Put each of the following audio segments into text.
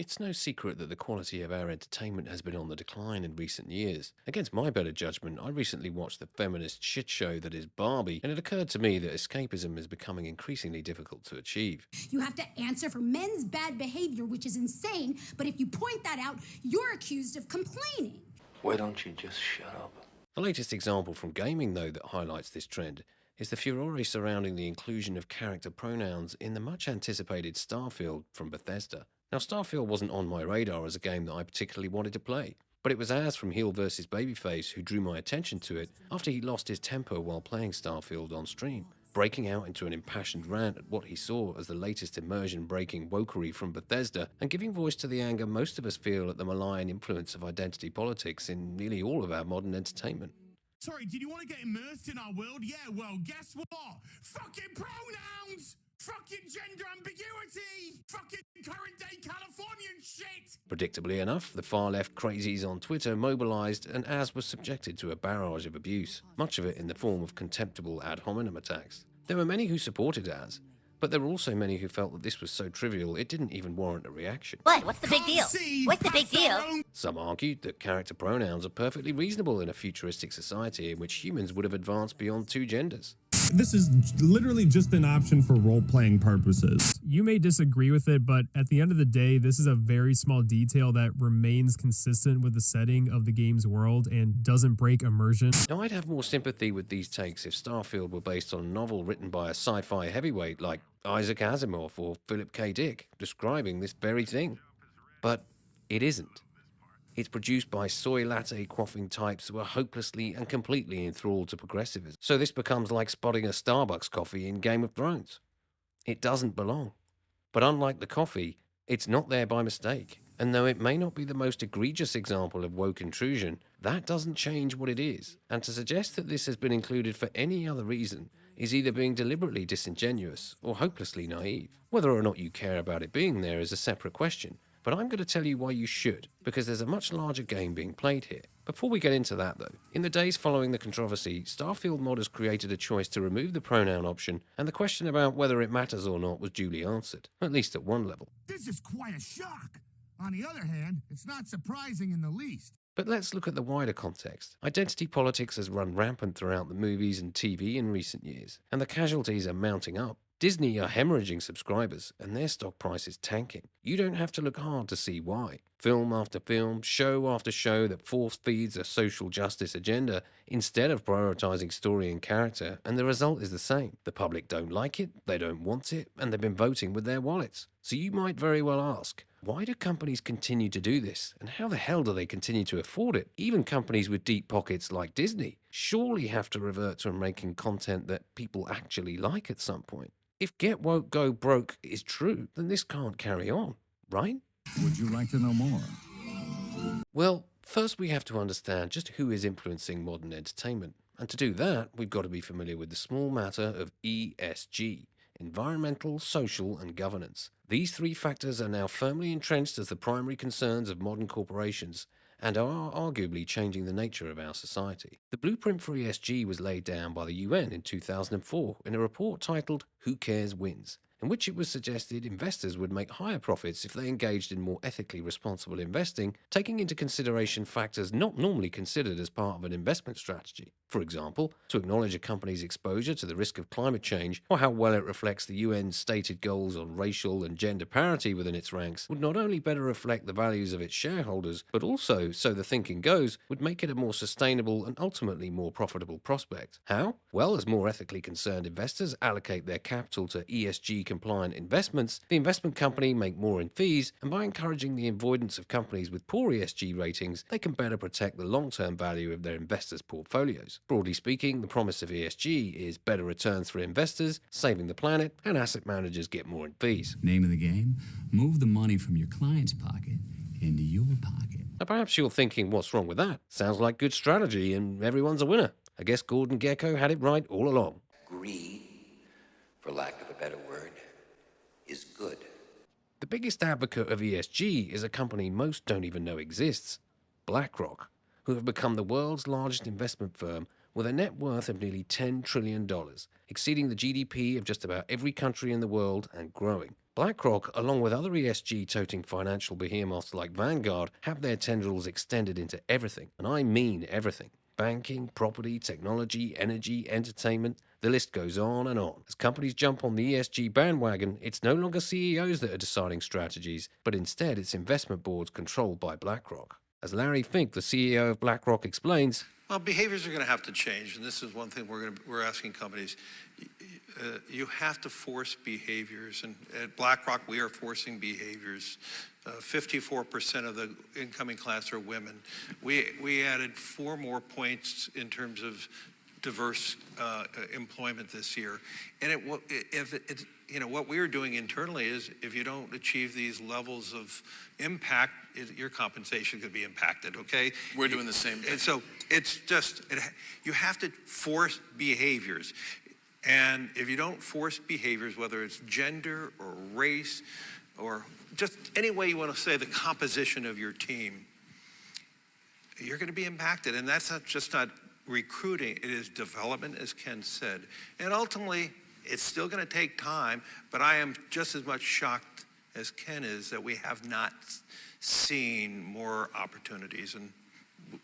It's no secret that the quality of our entertainment has been on the decline in recent years. Against my better judgment, I recently watched the feminist shit show that is Barbie, and it occurred to me that escapism is becoming increasingly difficult to achieve. You have to answer for men's bad behavior, which is insane, but if you point that out, you're accused of complaining. Why don't you just shut up? The latest example from gaming, though, that highlights this trend is the furore surrounding the inclusion of character pronouns in the much anticipated Starfield from Bethesda. Now, Starfield wasn't on my radar as a game that I particularly wanted to play, but it was Az from Heel vs. Babyface who drew my attention to it after he lost his temper while playing Starfield on stream, breaking out into an impassioned rant at what he saw as the latest immersion-breaking wokery from Bethesda, and giving voice to the anger most of us feel at the malign influence of identity politics in nearly all of our modern entertainment. Sorry, did you want to get immersed in our world? Yeah, well, guess what? Fucking pronouns! Fucking gender ambiguity! Fucking current day Californian shit! Predictably enough, the far-left crazies on Twitter mobilized, and Az was subjected to a barrage of abuse, much of it in the form of contemptible ad hominem attacks. There were many who supported Az, but there were also many who felt that this was so trivial it didn't even warrant a reaction. What? What's the big deal? What's the big deal? Some argued that character pronouns are perfectly reasonable in a futuristic society in which humans would have advanced beyond two genders. This is literally just an option for role-playing purposes. You may disagree with it, but at the end of the day, this is a very small detail that remains consistent with the setting of the game's world and doesn't break immersion. Now, I'd have more sympathy with these takes if Starfield were based on a novel written by a sci-fi heavyweight like Isaac Asimov or Philip K. Dick, describing this very thing. But it isn't. It's produced by soy latte quaffing types who are hopelessly and completely enthralled to progressivism. So this becomes like spotting a Starbucks coffee in Game of Thrones. It doesn't belong. But unlike the coffee, it's not there by mistake. And though it may not be the most egregious example of woke intrusion, that doesn't change what it is. And to suggest that this has been included for any other reason is either being deliberately disingenuous or hopelessly naive. Whether or not you care about it being there is a separate question. But I'm going to tell you why you should, because there's a much larger game being played here. Before we get into that though, in the days following the controversy, Starfield modders created a choice to remove the pronoun option, and the question about whether it matters or not was duly answered, at least at one level. This is quite a shock. On the other hand, it's not surprising in the least. But let's look at the wider context. Identity politics has run rampant throughout the movies and TV in recent years, and the casualties are mounting up. Disney are hemorrhaging subscribers, and their stock price is tanking. You don't have to look hard to see why. Film after film, show after show that force feeds a social justice agenda instead of prioritizing story and character, and the result is the same. The public don't like it, they don't want it, and they've been voting with their wallets. So you might very well ask, why do companies continue to do this, and how the hell do they continue to afford it? Even companies with deep pockets like Disney surely have to revert to making content that people actually like at some point. If get woke, go broke is true, then this can't carry on, right? Would you like to know more? Well, first we have to understand just who is influencing modern entertainment. And to do that, we've got to be familiar with the small matter of ESG, environmental, social, and governance. These three factors are now firmly entrenched as the primary concerns of modern corporations, and are arguably changing the nature of our society. The blueprint for ESG was laid down by the UN in 2004 in a report titled Who Cares Wins, in which it was suggested investors would make higher profits if they engaged in more ethically responsible investing, taking into consideration factors not normally considered as part of an investment strategy. For example, to acknowledge a company's exposure to the risk of climate change, or how well it reflects the UN's stated goals on racial and gender parity within its ranks, would not only better reflect the values of its shareholders, but also, so the thinking goes, would make it a more sustainable and ultimately more profitable prospect. How? Well, as more ethically concerned investors allocate their capital to ESG-compliant investments, the investment company make more in fees, and by encouraging the avoidance of companies with poor ESG ratings, they can better protect the long-term value of their investors' portfolios. Broadly speaking, the promise of ESG is better returns for investors, saving the planet, and asset managers get more in fees. Name of the game? Move the money from your client's pocket into your pocket. Now perhaps you're thinking, what's wrong with that? Sounds like good strategy and everyone's a winner. I guess Gordon Gekko had it right all along. Greed, for lack of a better word, is good. The biggest advocate of ESG is a company most don't even know exists, BlackRock, who have become the world's largest investment firm with a net worth of nearly $10 trillion, exceeding the GDP of just about every country in the world and growing. BlackRock, along with other ESG-toting financial behemoths like Vanguard, have their tendrils extended into everything, and I mean everything. Banking, property, technology, energy, entertainment, the list goes on and on. As companies jump on the ESG bandwagon, it's no longer CEOs that are deciding strategies, but instead it's investment boards controlled by BlackRock. As Larry Fink, the CEO of BlackRock, explains, well, behaviors are going to have to change, and this is one thing we're asking companies. You have to force behaviors, and at BlackRock we are forcing behaviors. 54% of the incoming class are women. We added 4 more points in terms of diverse employment this year, and what we are doing internally is if you don't achieve these levels of impact, your compensation could be impacted. Okay, we're doing the same thing. And so it's just you have to force behaviors. And if you don't force behaviors, whether it's gender or race or just any way you want to say the composition of your team, you're going to be impacted. And that's not recruiting, it is development, as Ken said. And ultimately, it's still going to take time, but I am just as much shocked as Ken is that we have not seen more opportunities. And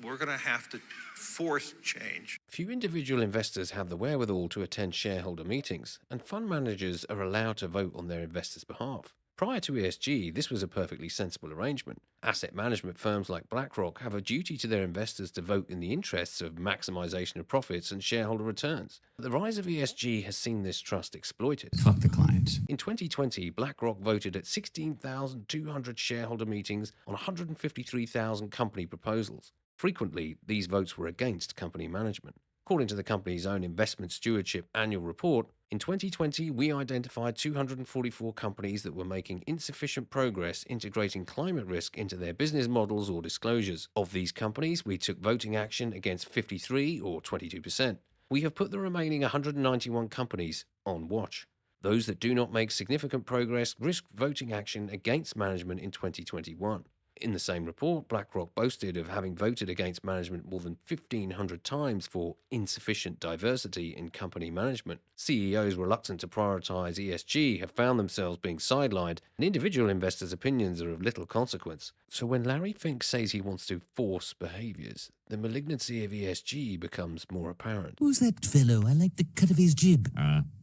we're going to have to force change. Few individual investors have the wherewithal to attend shareholder meetings, and fund managers are allowed to vote on their investors' behalf. Prior to ESG, this was a perfectly sensible arrangement. Asset management firms like BlackRock have a duty to their investors to vote in the interests of maximization of profits and shareholder returns. The rise of ESG has seen this trust exploited. Fuck the clients. In 2020, BlackRock voted at 16,200 shareholder meetings on 153,000 company proposals. Frequently, these votes were against company management. According to the company's own investment stewardship annual report, in 2020, we identified 244 companies that were making insufficient progress integrating climate risk into their business models or disclosures. Of these companies, we took voting action against 53, or 22%. We have put the remaining 191 companies on watch. Those that do not make significant progress risk voting action against management in 2021. In the same report, BlackRock boasted of having voted against management more than 1,500 times for insufficient diversity in company management. CEOs reluctant to prioritize ESG have found themselves being sidelined, and individual investors' opinions are of little consequence. So when Larry Fink says he wants to force behaviors, the malignancy of ESG becomes more apparent. Who's that fellow? I like the cut of his jib.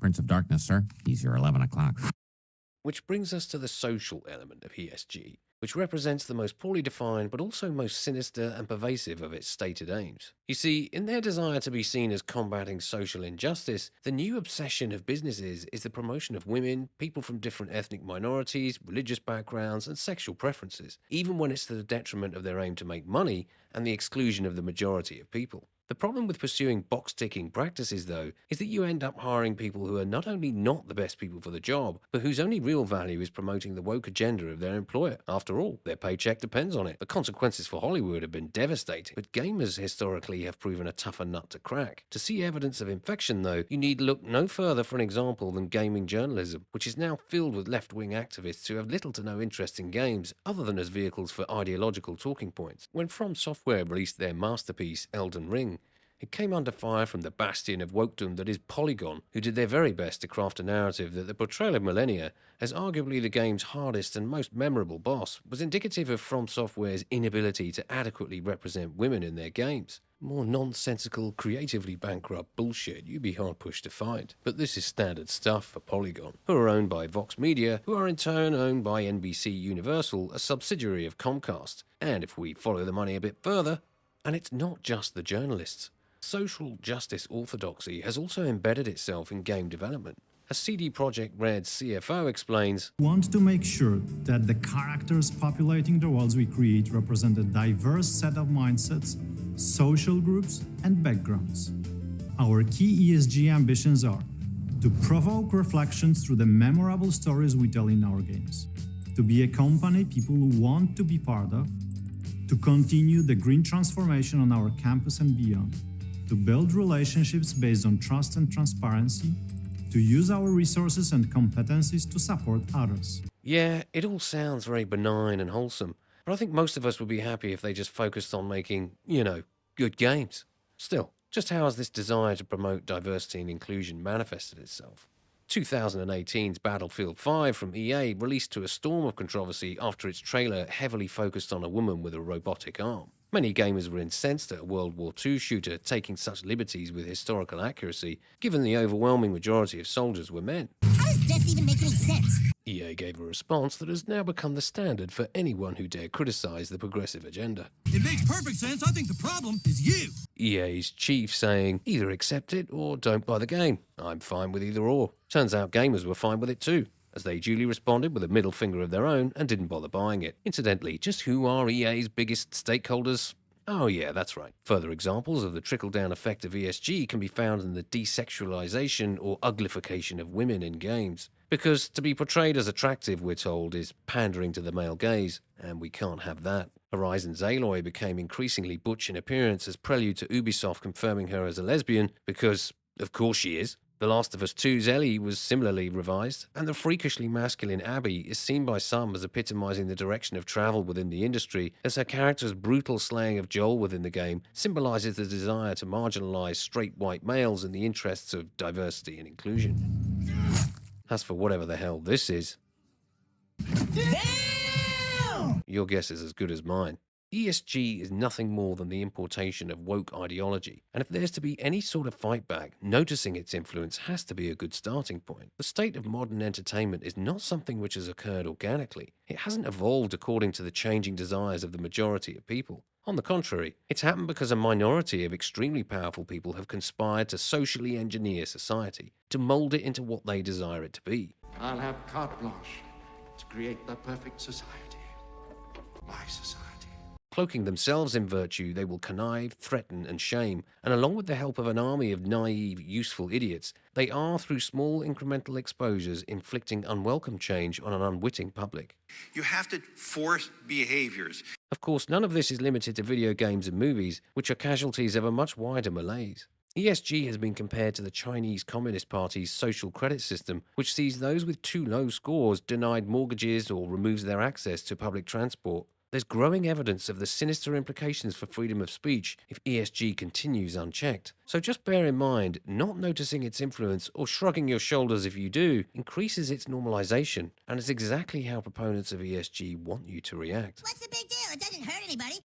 Prince of Darkness, sir. He's your 11 o'clock. Which brings us to the social element of ESG, which represents the most poorly defined but also most sinister and pervasive of its stated aims. You see, in their desire to be seen as combating social injustice, the new obsession of businesses is the promotion of women, people from different ethnic minorities, religious backgrounds, and sexual preferences, even when it's to the detriment of their aim to make money and the exclusion of the majority of people. The problem with pursuing box-ticking practices, though, is that you end up hiring people who are not only not the best people for the job, but whose only real value is promoting the woke agenda of their employer. After all, their paycheck depends on it. The consequences for Hollywood have been devastating, but gamers historically have proven a tougher nut to crack. To see evidence of infection, though, you need look no further for an example than gaming journalism, which is now filled with left-wing activists who have little to no interest in games, other than as vehicles for ideological talking points. When From Software released their masterpiece, Elden Ring, it came under fire from the bastion of wokedom that is Polygon, who did their very best to craft a narrative that the portrayal of Millennia, as arguably the game's hardest and most memorable boss, was indicative of From Software's inability to adequately represent women in their games. More nonsensical, creatively bankrupt bullshit you'd be hard-pushed to find. But this is standard stuff for Polygon, who are owned by Vox Media, who are in turn owned by NBC Universal, a subsidiary of Comcast. And if we follow the money a bit further, and it's not just the journalists. Social justice orthodoxy has also embedded itself in game development. As CD Projekt Red's CFO explains, "We want to make sure that the characters populating the worlds we create represent a diverse set of mindsets, social groups, and backgrounds. Our key ESG ambitions are to provoke reflections through the memorable stories we tell in our games, to be a company people want to be part of, to continue the green transformation on our campus and beyond, to build relationships based on trust and transparency, to use our resources and competencies to support others." Yeah, it all sounds very benign and wholesome, but I think most of us would be happy if they just focused on making, good games. Still, just how has this desire to promote diversity and inclusion manifested itself? 2018's Battlefield 5 from EA released to a storm of controversy after its trailer heavily focused on a woman with a robotic arm. Many gamers were incensed at a World War II shooter taking such liberties with historical accuracy, given the overwhelming majority of soldiers were men. How does this even make any sense? EA gave a response that has now become the standard for anyone who dare criticize the progressive agenda. It makes perfect sense. I think the problem is you. EA's chief saying, either accept it or don't buy the game. I'm fine with either or. Turns out gamers were fine with it too, as they duly responded with a middle finger of their own and didn't bother buying it. Incidentally, just who are EA's biggest stakeholders? Oh yeah, that's right. Further examples of the trickle-down effect of ESG can be found in the desexualization or uglification of women in games. Because to be portrayed as attractive, we're told, is pandering to the male gaze, and we can't have that. Horizon's Aloy became increasingly butch in appearance as prelude to Ubisoft confirming her as a lesbian, because, of course she is. The Last of Us 2's Ellie was similarly revised, and the freakishly masculine Abby is seen by some as epitomizing the direction of travel within the industry, as her character's brutal slaying of Joel within the game symbolizes the desire to marginalize straight white males in the interests of diversity and inclusion. As for whatever the hell this is, Damn! your guess is as good as mine. ESG is nothing more than the importation of woke ideology, and if there's to be any sort of fight back, noticing its influence has to be a good starting point. The state of modern entertainment is not something which has occurred organically. It hasn't evolved according to the changing desires of the majority of people. On the contrary, it's happened because a minority of extremely powerful people have conspired to socially engineer society, to mold it into what they desire it to be. I'll have carte blanche to create the perfect society. My society. Cloaking themselves in virtue, they will connive, threaten, and shame, and along with the help of an army of naive, useful idiots, they are, through small incremental exposures, inflicting unwelcome change on an unwitting public. You have to force behaviors. Of course, none of this is limited to video games and movies, which are casualties of a much wider malaise. ESG has been compared to the Chinese Communist Party's social credit system, which sees those with too low scores denied mortgages or removes their access to public transport. There's growing evidence of the sinister implications for freedom of speech if ESG continues unchecked. So just bear in mind, not noticing its influence or shrugging your shoulders if you do increases its normalization, and is exactly how proponents of ESG want you to react. What's the big deal? It doesn't hurt anybody.